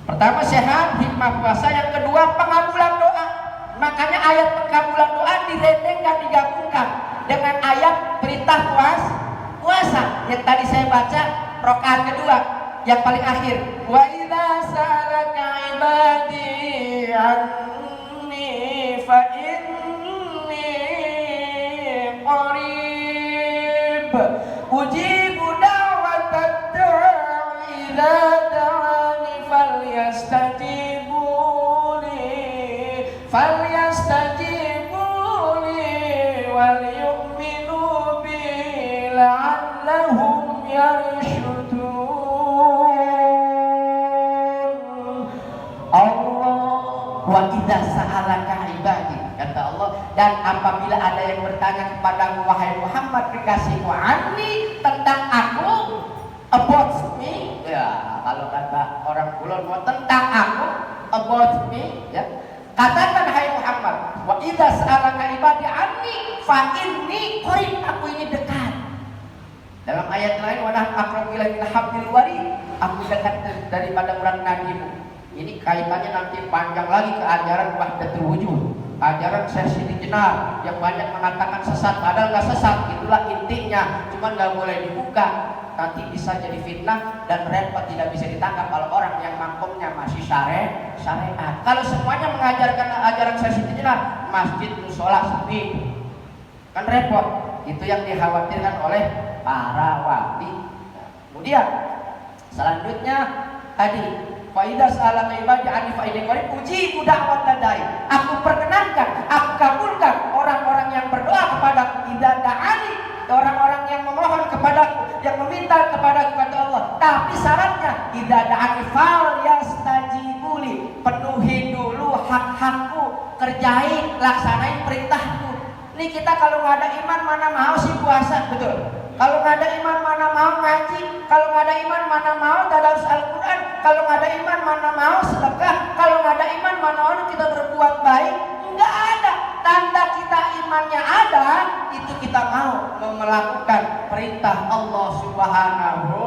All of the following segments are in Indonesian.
Pertama sehat, hikmah puasa. Yang kedua pengabulan doa. Makanya ayat pengabulan doa direndengkan, digabungkan dengan ayat perintah puasa yang tadi saya baca rakaat kedua yang paling akhir. Wa idza sa'alaka ibadi anni fa inni qarib ujibu da'watad da'i idza da'ani falyastajibu li wal yu'minu bi la'allahum yarshudun. Allah wa idza sa'alaka ibadi, kata Allah, dan apabila ada yang bertanya kepadamu wahai Muhammad kekasihku, anni, tentang aku, about me, ya kalau kata orang Kulon mau tentang aku, about me, ya, katakan hai Muhammad, wa idza sa'alaka ibadi anni fa inni qarib, aku ini dekat. Dalam ayat lain, wa nahnu aqrabu ilaihi min hablil warid, aku dekat daripada urat nadimu. Ini kaitannya nanti panjang lagi ke ajaran wahdatul wujud, ajaran sesi jenar yang banyak mengatakan sesat, padahal nggak sesat. Itulah intinya, cuma nggak boleh dibuka, nanti bisa jadi fitnah dan repot, tidak bisa ditangkap kalau orang yang makomnya masih syariat. Kalau semuanya mengajarkan ajaran sesi jenar, masjid musola sepi, kan repot. Itu yang dikhawatirkan oleh para wali. Kemudian selanjutnya tadi, fa idza sa'alaka ibadi anni fa inni qarib ujibu da'watad da'i, aku perkenankan, aku kabulkan orang-orang yang berdoa kepadaku, idza da'ani, orang-orang yang memohon kepadaku, yang meminta kepadaku, kata Allah. Tapi syaratnya idza da'ani falyastajibu li, penuhi dulu hak-hakku, kerjain, laksanain perintahku. Ini kita kalau nggak ada iman mana mau sih puasa, betul? Kalau nggak ada iman mana mau ngaji, kalau nggak ada iman mana mau tadarus Al-Quran, kalau nggak ada iman mana mau sedekah, kalau nggak ada iman mana mau kita berbuat baik. Nggak ada. Tanda kita imannya ada, itu kita mau melakukan perintah Allah Subhanahu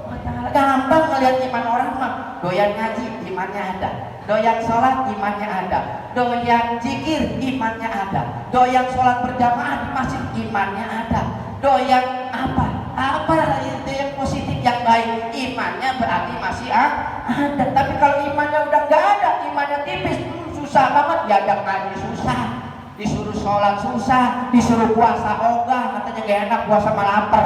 wa Ta'ala. Gampang ngelihat iman orang mah, doyan ngaji imannya ada, doyan sholat imannya ada, doyan zikir imannya ada, doyan sholat berjamaah di masjid imannya ada, doyan apa itu yang positif yang baik imannya berarti masih ada. Tapi kalau imannya udah nggak ada, imannya tipis, susah banget diajak ngaji, susah disuruh sholat, susah disuruh puasa, ogah, katanya gak enak puasa malah lapar.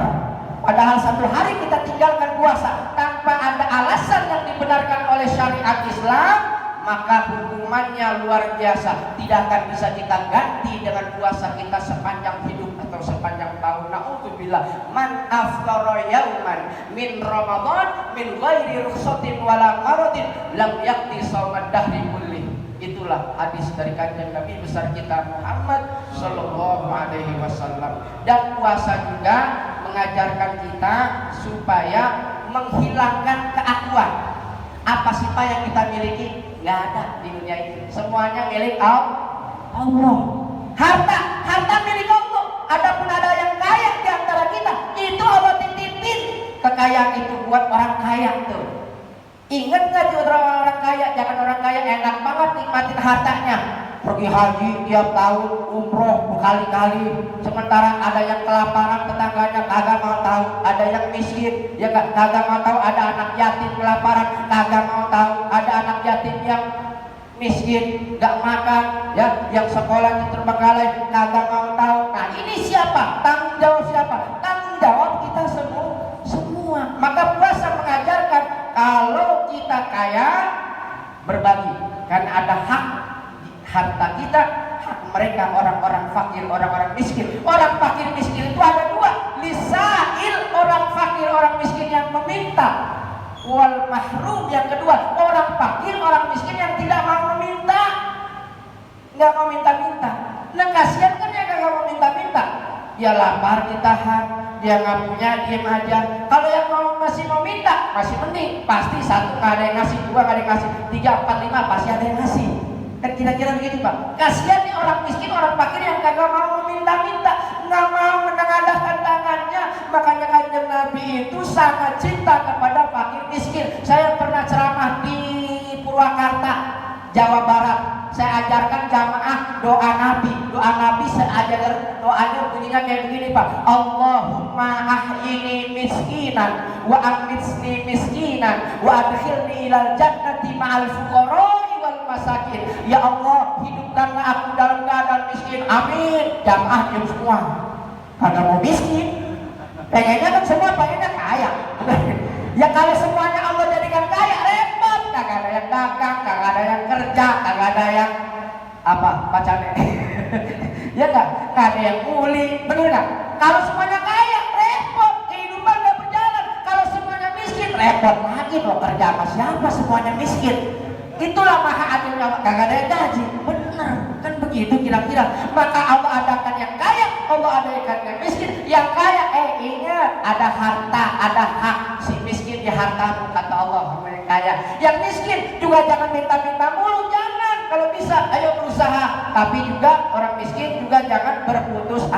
Padahal satu hari kita tinggalkan puasa tanpa ada alasan yang dibenarkan oleh syariat Islam, maka hukumannya luar biasa. Tidak akan bisa kita ganti dengan puasa kita sepanjang hidup atau sepanjang tahun. Na'udzubillah. Man aftara yauman min Ramadan min ghairi rukhsatin wala maradin lam yaqdi shaumad dahri kulli. Itulah hadis dari kanjeng Nabi besar kita Muhammad sallallahu alaihi wasallam. Dan puasa juga mengajarkan kita supaya menghilangkan keakuan. Apa sih Pak yang kita miliki? Nggak ada di dunia ini. Semuanya milik Allah. Harta milik Allah. Adapun ada yang kaya di antara kita, itu Allah titipin. Kekayaan itu buat orang kaya tuh. Ingat nggak tuh orang kaya? Jangan orang kaya enak banget nikmatin hartanya, pergi haji tiap tahun, umroh berkali-kali. Sementara ada yang kelaparan, tetangganya kagak mau tahu. Ada yang miskin, ya kagak mau tahu. Ada anak yatim kelaparan, kagak mau tahu. Ada anak yatim yang miskin, nggak makan, ya, yang sekolah di terbengkalai, kagak mau tahu. Nah ini siapa? Tanggung jawab siapa? Tanggung jawab kita semua. Maka puasa mengajarkan kalau kita kaya berbagi, karena ada hak harta kita, hak mereka orang-orang fakir, orang-orang miskin. Orang fakir miskin itu ada dua, lisail, orang fakir orang miskin yang meminta, wal mahrum yang kedua, orang fakir orang miskin yang tidak mau meminta, nggak mau minta-minta. Nah kasihan kan ya nggak mau minta-minta, dia lapar ditahan, dia nggak punya diem aja. Kalau yang masih mau minta masih mending, pasti satu nggak ada yang ngasih, dua nggak ada yang ngasih, tiga, empat, lima pasti ada yang ngasih. Kan kira-kira begitu Pak. Kasihan nih orang miskin, orang fakir yang kagak mau meminta-minta, nggak mau menengadahkan tangannya. Makanya kanjeng Nabi itu sangat cinta kepada fakir miskin. Saya pernah ceramah di Jawa Barat. Saya ajarkan jamaah doa Nabi. Doa Nabi saya ajarkan doanya bunyinya kayak begini Pak. Allahumma ahyini miskinan wa amitsni miskinan wa adkhilni ilal jannati ma'al fuqara'i wal masakin. Ya Allah, hidupkanlah aku dalam keadaan miskin. Amin. Jamaah diam semua. Karena mau miskin. Pengennya kan semua pengennya kaya. Ya kalau semuanya Allah jadikan kaya repot. Kagak ada yang dagang, kagak ada yang kerja, kagak ada yang apa pacarnya. Ya enggak? Kagak ada yang kuli, bener enggak? Kalau semuanya kaya repot, kehidupan gak berjalan. Kalau semuanya miskin repot lagi loh, kerja sama siapa semuanya miskin. Itulah maha adilnya, kagak ada yang gaji. Benar, kan begitu kira-kira. Maka Allah adakan yang kaya, Allah adakan yang miskin. Yang kaya, ingat ada harta, ada hak. Si miskin di hartamu kata Allah sama yang kaya. Yang miskin juga jangan minta-minta mulu, jangan. Kalau bisa, ayo berusaha. Tapi juga orang miskin juga jangan berputus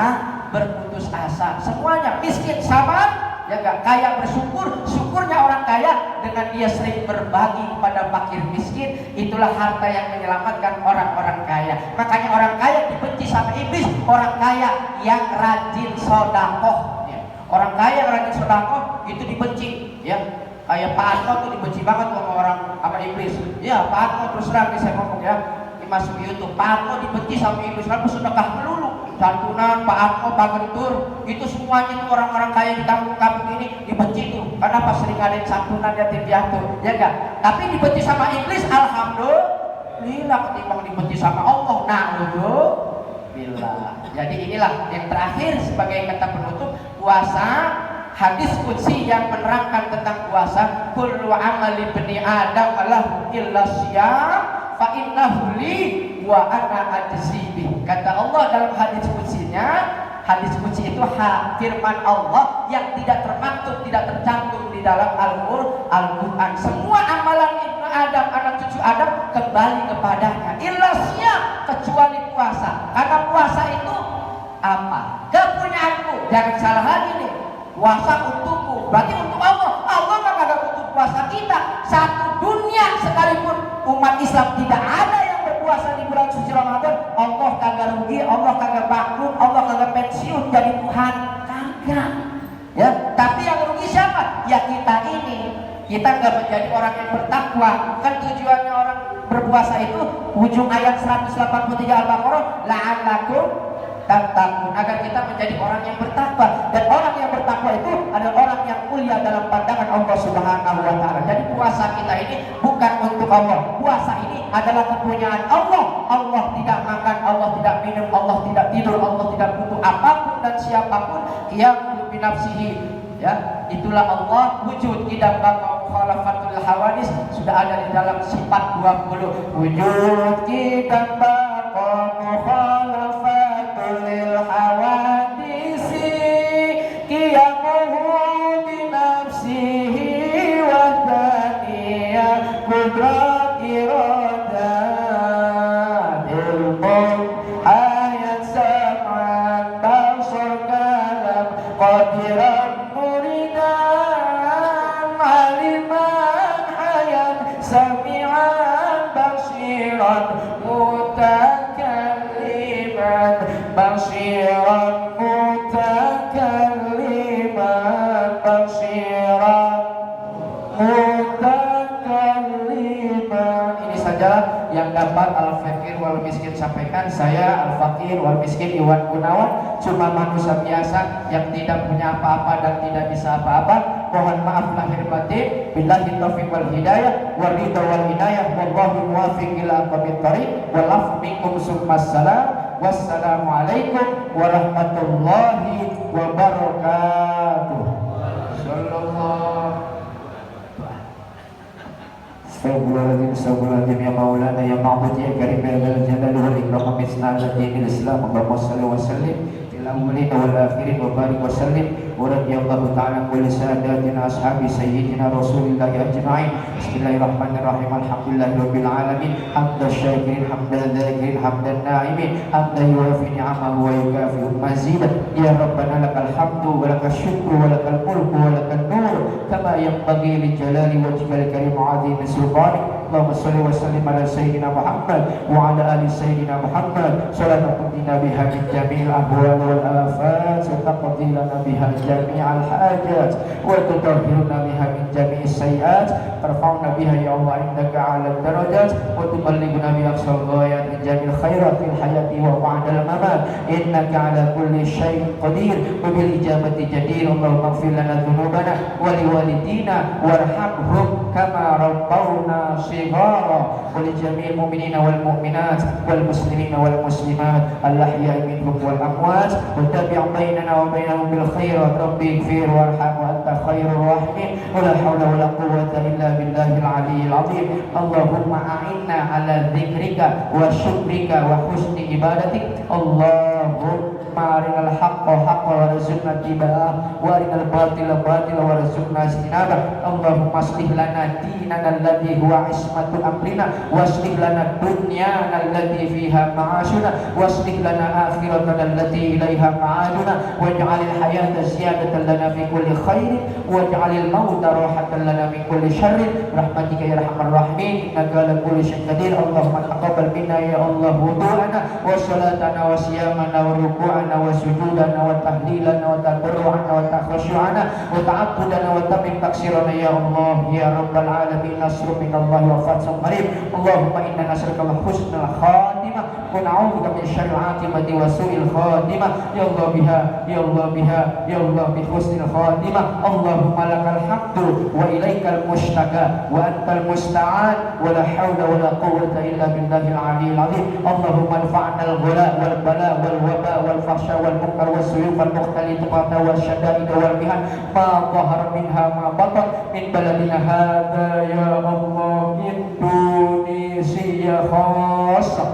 asa. Semuanya miskin sabar. Ya gak? Kaya bersyukur. Syukurnya orang kaya dengan dia sering berbagi kepada fakir miskin. Itulah harta yang menyelamatkan orang-orang kaya. Makanya orang kaya dibenci sama iblis. Orang kaya yang rajin sodakoh ya. Orang kaya yang rajin sodakoh itu dibenci ya. Kayak Pak Anto tuh dibenci banget sama iblis. Ya Pak Anto terus terang nih saya ngomong ya, masuk YouTube. Pak Anto dibenci sama iblis karena sedekah melulu. Santunan, Pak Anto, Pak Gentur, itu semuanya tuh orang-orang kaya di kampung-kampung ini dibenci tuh. Karena pas sering ngadain santunan yatim piatu, ya enggak? Tapi dibenci sama iblis, alhamdulillah ketimbang dibenci sama Allah. Na'udzubillah. Jadi inilah yang terakhir sebagai kata penutup puasa. Hadis qudsi yang menerangkan tentang puasa, kullu amali bani adam lahu illa syiyam fa innahu li wa ana ajzi bih. Kata Allah dalam hadis qudsinya, hadis qudsi itu firman Allah yang tidak termaktub, tidak tercantum di dalam Al-Qur'an. Semua amalan Ibnu Adam, anak cucu Adam kembali kepadanya. Illa syiyam, kecuali puasa. Karena puasa itu apa? Kepunyaanku. Jangan salah lagi nih. Puasa untukku, berarti untuk Allah. Allah mah kagak butuh puasa kita. Satu dunia sekalipun umat Islam tidak ada yang berpuasa di bulan suci Ramadan, Allah kagak rugi, Allah kagak bangkrut, Allah kagak pensiun jadi Tuhan, kagak. Ya, tapi yang rugi siapa? Ya kita ini. Kita nggak menjadi orang yang bertakwa. Kan tujuannya orang berpuasa itu ujung ayat 183 Al-Baqarah, la'allakum tattaqun, agar kita menjadi orang yang bertakwa. Dan orang yang bertakwa itu adalah orang yang mulia dalam pandangan Allah Subhanahu wa taala. Jadi puasa kita ini bukan untuk Allah. Puasa ini adalah kepunyaan Allah. Allah tidak makan, Allah tidak minum, Allah tidak tidur, Allah tidak butuh apapun dan siapapun. Qiyamul bi nafsihi. Ya, itulah Allah wujud tidak bakal khalafatul hawadis, sudah ada di dalam sifat 20. Wujud kita bakal khalafatul hawadisi qiyamuhu bi nafsihi wa thaniyah qudrat iradah ilmu ayat sam'an basar kalam qadiran sami'an basiran mutakalliman basiran mutakalliman basiran mutakalliman. Ini saja yang dapat Al-Fakir wal Miskin sampaikan. Saya Al-Fakir wal Miskin Iwan Gunawan, cuma manusia biasa yang tidak punya apa-apa dan tidak bisa apa-apa. Mohon maaf lahir batin. Billahi taufiq wal hidayah wal ridha wal inayah wallahu muwaffiq ila aqwamit thoriq. Wal afu minkum summas salam. Wassalamu alaikum warahmatullahi wabarakatuh. Sallallahu Astagfirullahaladzim ya maulana ya ma'bud ya karim ya dzal jalali wal ikram bisna al-dinil islam. Allahumma shalli wa sallim الأولين والآخرين وبارك وسلم ورضي الله تعالى عن كل ساداتنا أصحاب سيدنا رسول الله أجمعين. بسم الله الرحمن الرحيم. الحمد لله رب العالمين حمد الشاكرين حمد الذاكرين حمد الناعمين حمد يوافي نعمه ويكافئ مزيدا. يا ربنا لك الحمد ولك الشكر ولك الملك ولك النور كما ينبغي لجلال وجهك الكريم وعظيم سلطانك. Allahumma shalli wa sallim ala sayyidina Muhammad wa ala ali sayyidina Muhammad salatan tuqina biha min jami'il ahwal wal afat wa taqdi lana biha jami'al hajat wa tutahhiruna biha min jami'is sayyi'at tarfa'una biha ya Allah indaka 'ala darajat wa tuballighuna bi aqsal ghayat min jami'il khairat fil hayati wa ba'dal mamat innaka 'ala kulli syai'in qadir wa bil ijabati jadir. Allahumma ighfir lana dhunubana wa liwalidina warhamhum kama rabbawna shighara wa li jami'il mu'minina wal mu'minat wal muslimina wal muslimat al ahya'i minhum wal amwat wa tabi' bainana wa bainahum bil khairat rabbi ighfir warham wa anta khairur rahimin wa la hawla wa la quwwata illa billahil aliyyil azim. Allahumma a'inna ala dzikrika wa syukrika wa husni ibadatik. Allahumma arinal haqqa haqqan warzuqna ittiba'ah wa arinal batila batila warzuqna ijtinabah. Allahumma aslih lana dinana alladhi huwa ismatu amrina waslih lana dunyana allati fiha ma'ashuna waslih lana akhiratana allati ilaiha ma'aduna waj'alil hayata ziyadatan lana fi kulli khairin waj'alil mauta rahatan lana min kulli syarrin rahmatika ya arhamar rahimin innaka ala kulli syai'in qadir. Allahumma taqabbal minna ya Allah wudu'ana wa salatana wa siyamana wa ruku'ana wa sujudana wa tahlilana wa tadarru'ana wa takhashu'ana wa ta'abbudana wa tamim taksirana ya Allah ya rabbal alamin. Nasru minallahi wa fathun qarib. Allahumma inna nasruka husnal khatimah wa na'udzubika min syarril 'aqibati wa su'il khatimah ya Allah biha ya Allah biha ya Allah bi husnil khatimah. Allahumma lakal hamdu wa ilaikal mushtaka wa antal musta'an wa la haula wa la quwwata illa billahil 'aliyyil 'azim. Allahumma anfa'na al-ghala wal bala wal waba wal fahsya wal munkar was suyuf wal mukhtalifat wal syada'id wal mihan ma dhahara minha ma batan min baladina hadza ya Allah Indonesia khassa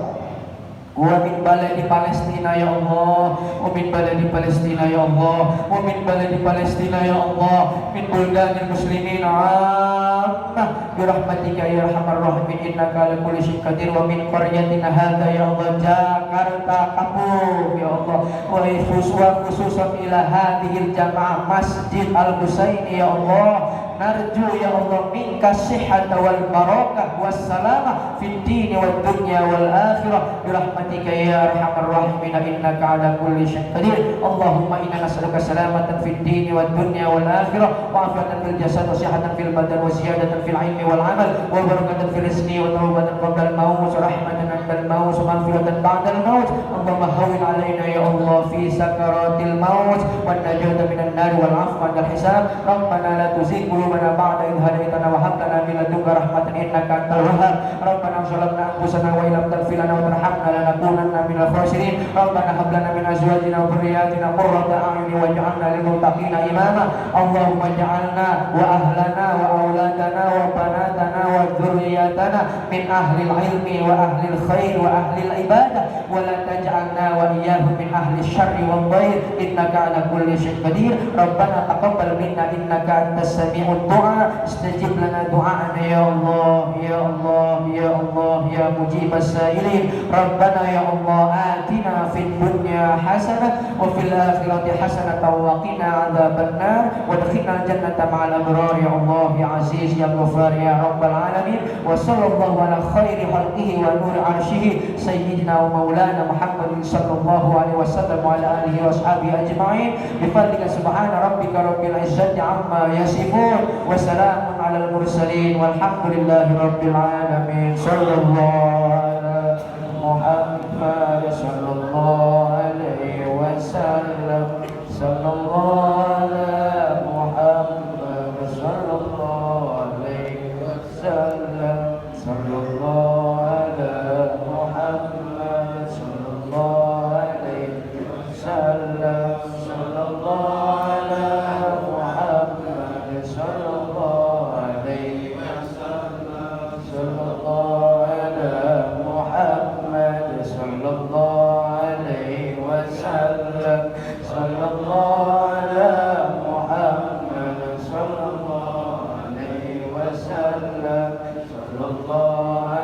wa min baladi Palestina ya Allah wa min baladi Palestina ya Allah wa min baladi Palestina ya Allah min buldanil muslimin ammah bi rahmatika ya arhamar rahimin innaka ala kulli syai'in qadir. Wa min qaryatina hadza ya Allah Jakarta Kampung ya Allah wa khususan ila hadhil jamaah Masjid Al-Husaini ya Allah narju ya Allah minka sihhata wal barakah was salamah fid din wad dunya wal akhirah bi rahmatika ya arhamar rahimin innaka ala kulli syai'in qadir. Allahumma inna nas'aluka salamatan fid din wad dunya wal akhirah wa afatan fil jasad wa sihhatan fil badan wa ziyadatan fil ilmi wal amal wa barakatan fil rizqi wa tawbatan qabla al maut wa rahmatan 'inda al maut wa maghfiratan ba'da al maut. Allahumma hawwin 'alaina ya Allah fi sakaratil maut wan najata minan nar wal 'afwa 'inda al hisab. Rabbana la tuzigh qulubana ba'da idh hadaytana wa hab lana min ladunka rahmatan innaka antal wahhab. Rabbana zalamna anfusana wa illam taghfir lana wa tarhamna lanakunanna minal khasirin. Rabbana hab lana min azwajina wa dhurriyyatina qurrata a'yunin waj'alna lil muttaqina imama. Allahumma ij'alna wa ahlana wa auladana wa banatana wa dhurriyyatana min ahli al-ilmi wa ahli al-khair wa ahli al-ibadah wa la taj'alna wa iyyahum min ahli asy-syarri wad dhair innaka ala kulli syai'in qadir. Rabbana taqabbal minna innaka antas sami'ud du'a istajib lana du'ana ya Allah ya Allah ya Allah ya mujibas sa'ilin. Rabbana ya Allah atina fid dunya hasanah wa fil akhirati hasanah wa qina adzabannar wa adkhilna jannata ma'al abrar ya Allah ya aziz ya ghafar ya rabbal alamin. Wa sallallahu ala khairi khalqihi wa nur arshihi sayyidina wa maulana Muhammadin sallallahu alaihi wasallam wa ala alihi wa ashabihi ajma'in bi fadlika subhana rabbika rabbil izzati amma yasifun wa salamun alal mursalin walhamdulillahi rabbil alamin. Sallallahu ala Muhammad sallallahu alaihi wasallam sallallahu ala Muhammad sallallahu alaihi wasallam sallallahu ala Muhammad sallallahu alaihi wasallam sallallahu ala Muhammad sallallahu alaihi wasallam sallallahu ala Muhammad sallallahu alaihi wasallam sallallahu ala Muhammad sallallahu alaihi wasallam sallallahu